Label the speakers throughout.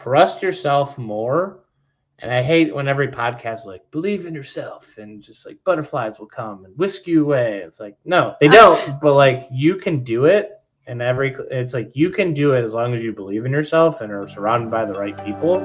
Speaker 1: trust yourself more. And I hate when every podcast is like, believe in yourself and just like butterflies will come and whisk you away. It's like, no, they don't. But like you can do it. And it's like you can do it as long as you believe in yourself and are surrounded by the right people.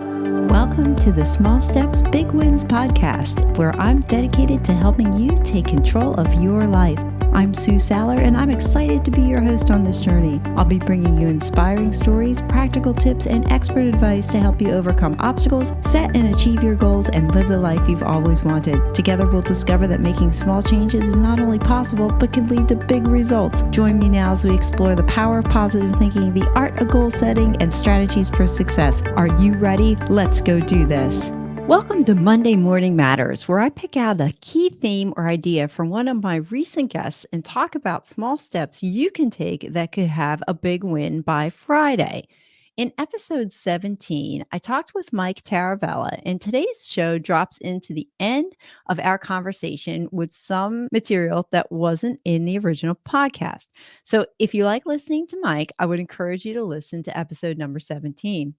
Speaker 2: Welcome to the Small Steps, Big Wins podcast, where I'm dedicated to helping you take control of your life. I'm Sue Saller, and I'm excited to be your host on this journey. I'll be bringing you inspiring stories, practical tips, and expert advice to help you overcome obstacles, set and achieve your goals, and live the life you've always wanted. Together, we'll discover that making small changes is not only possible, but can lead to big results. Join me now as we explore the power of positive thinking, the art of goal setting, and strategies for success. Are you ready? Let's go do this. Welcome to Monday Morning Matters, where I pick out a key theme or idea from one of my recent guests and talk about small steps you can take that could have a big win by Friday. In episode 17, I talked with Mike Taravella, and today's show drops into the end of our conversation with some material that wasn't in the original podcast. So if you like listening to Mike, I would encourage you to listen to episode number 17.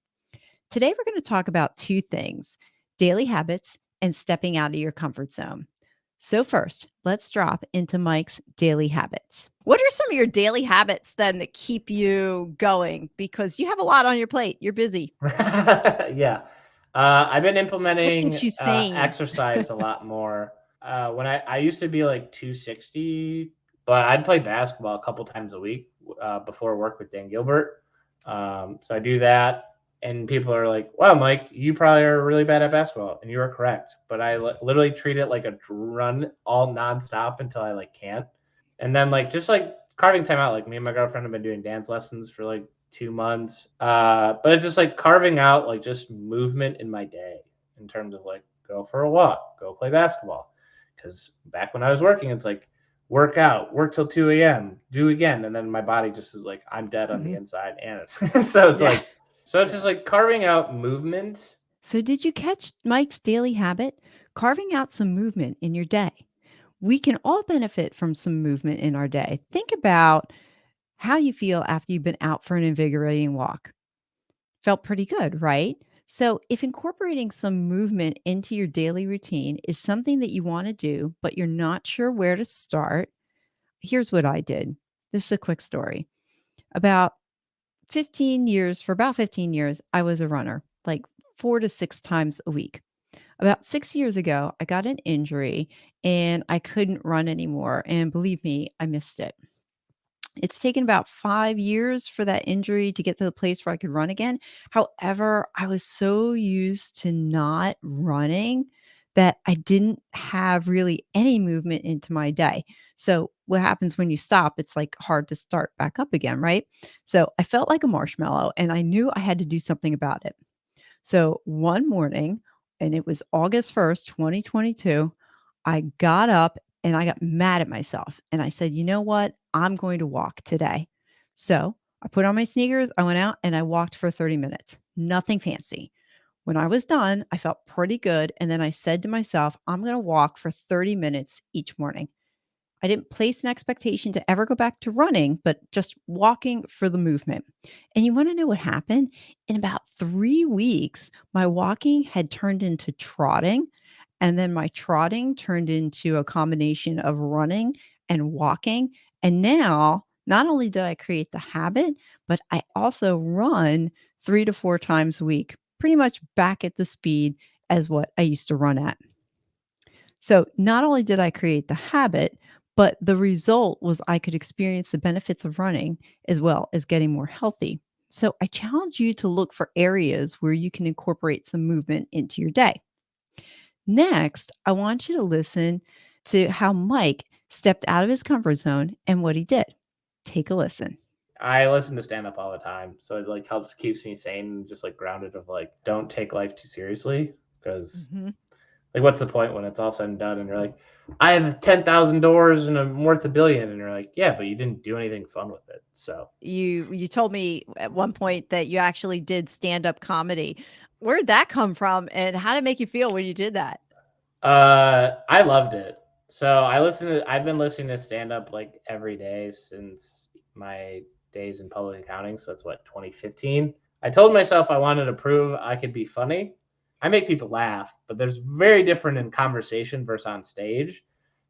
Speaker 2: Today, we're going to talk about two things: daily habits and stepping out of your comfort zone. So first, let's drop into Mike's daily habits. What are some of your daily habits then that keep you going? Because you have a lot on your plate. You're busy.
Speaker 1: Yeah. I've been implementing
Speaker 2: Keeps you sane.
Speaker 1: exercise a lot more. When I used to be like 260, but I'd play basketball a couple times a week before work with Dan Gilbert. So I do that. And people are like, wow, Mike, you probably are really bad at basketball. And you are correct. But I literally treat it like a run all nonstop until I like can't. And then just carving time out, like me and my girlfriend have been doing dance lessons for like 2 months. But it's just like carving out like just movement in my day in terms of like go for a walk, go play basketball. Because back when I was working, it's like work out, work till 2 a.m., do again. And then my body just is like, I'm dead on the inside. And so it's So it's just like carving out movement.
Speaker 2: So did you catch Mike's daily habit? Carving out some movement in your day. We can all benefit from some movement in our day. Think about how you feel after you've been out for an invigorating walk. Felt pretty good, right? So if incorporating some movement into your daily routine is something that you want to do, but you're not sure where to start, here's what I did. This is a quick story. For about 15 years, I was a runner, like 4 to 6 times a week. About 6 years ago, I got an injury and I couldn't run anymore. And believe me, I missed it. It's taken about 5 years for that injury to get to the place where I could run again. However, I was so used to not running that I didn't have really any movement into my day. So, what happens when you stop? It's like hard to start back up again, right? So, I felt like a marshmallow and I knew I had to do something about it. So, one morning, and it was August 1st, 2022, I got up and I got mad at myself. And I said, you know what? I'm going to walk today. So I put on my sneakers, I went out and I walked for 30 minutes. Nothing fancy. When I was done, I felt pretty good. And then I said to myself, I'm going to walk for 30 minutes each morning. I didn't place an expectation to ever go back to running, but just walking for the movement. And you want to know what happened? In about 3 weeks, my walking had turned into trotting. And then my trotting turned into a combination of running and walking. And now, not only did I create the habit, but I also run 3 to 4 times a week, pretty much back at the speed as what I used to run at. So not only did I create the habit, but the result was I could experience the benefits of running as well as getting more healthy. So I challenge you to look for areas where you can incorporate some movement into your day. Next, I want you to listen to how Mike stepped out of his comfort zone and what he did. Take a listen.
Speaker 1: I listen to stand up all the time. So it like keeps me sane and just like grounded of like, don't take life too seriously. Because like, what's the point when it's all said and done and you're like, I have 10,000 doors and I'm worth $1 billion. And you're like, yeah, but you didn't do anything fun with it. So
Speaker 2: you told me at one point that you actually did stand-up comedy. Where did that come from? And how did it make you feel when you did that?
Speaker 1: I loved it. So I've been listening to stand up like every day since my days in public accounting. So that's 2015. I told myself I wanted to prove I could be funny. I make people laugh, but there's very different in conversation versus on stage.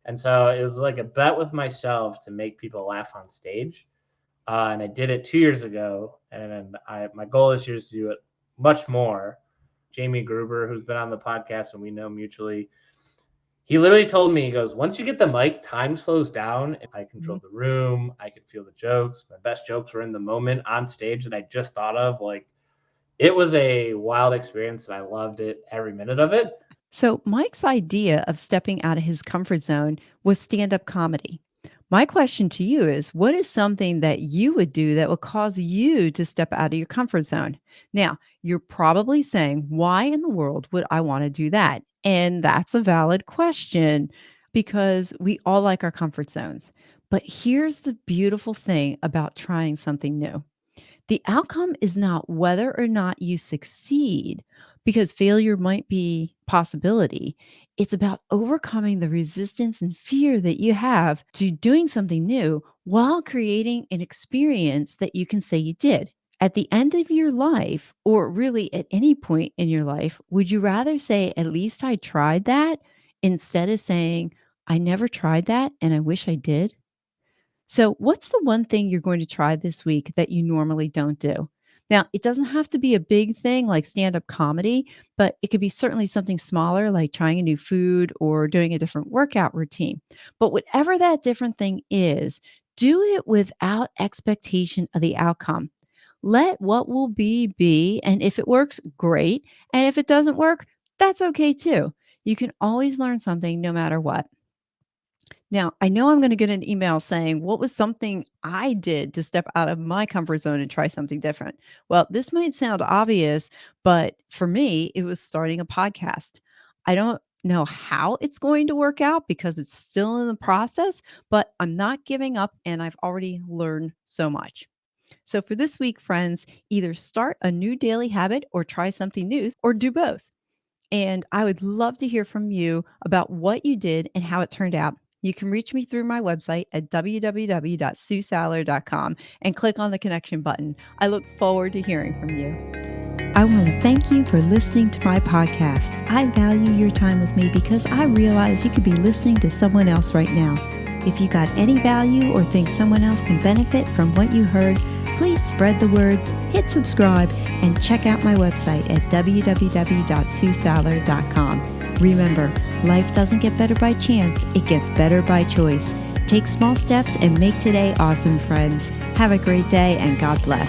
Speaker 1: And so it was like a bet with myself to make people laugh on stage. And I did it 2 years ago. And my goal this year is to do it much more. Jamie Gruber, who's been on the podcast and we know mutually, he literally told me, he goes, once you get the mic, time slows down. And I control the room. I could feel the jokes. My best jokes were in the moment on stage that I just thought of. Like, it was a wild experience and I loved it, every minute of it.
Speaker 2: So, Mike's idea of stepping out of his comfort zone was stand up comedy. My question to you is what is something that you would do that would cause you to step out of your comfort zone? Now, you're probably saying, why in the world would I want to do that? And that's a valid question because we all like our comfort zones. But here's the beautiful thing about trying something new. The outcome is not whether or not you succeed, because failure might be possibility. It's about overcoming the resistance and fear that you have to doing something new while creating an experience that you can say you did. At the end of your life, or really at any point in your life, would you rather say, at least I tried that, instead of saying, I never tried that and I wish I did? So, what's the one thing you're going to try this week that you normally don't do? Now, it doesn't have to be a big thing like stand up comedy, but it could be certainly something smaller like trying a new food or doing a different workout routine. But whatever that different thing is, do it without expectation of the outcome. Let what will be. And if it works, great. And if it doesn't work, that's okay too. You can always learn something no matter what. Now, I know I'm going to get an email saying, what was something I did to step out of my comfort zone and try something different? Well, this might sound obvious, but for me, it was starting a podcast. I don't know how it's going to work out because it's still in the process, but I'm not giving up and I've already learned so much. So for this week, friends, either start a new daily habit or try something new or do both. And I would love to hear from you about what you did and how it turned out. You can reach me through my website at www.suesaller.com and click on the connection button. I look forward to hearing from you. I want to thank you for listening to my podcast. I value your time with me because I realize you could be listening to someone else right now. If you got any value or think someone else can benefit from what you heard, please spread the word, hit subscribe, and check out my website at www.suesaller.com. Remember, life doesn't get better by chance, it gets better by choice. Take small steps and make today awesome, friends. Have a great day and God bless.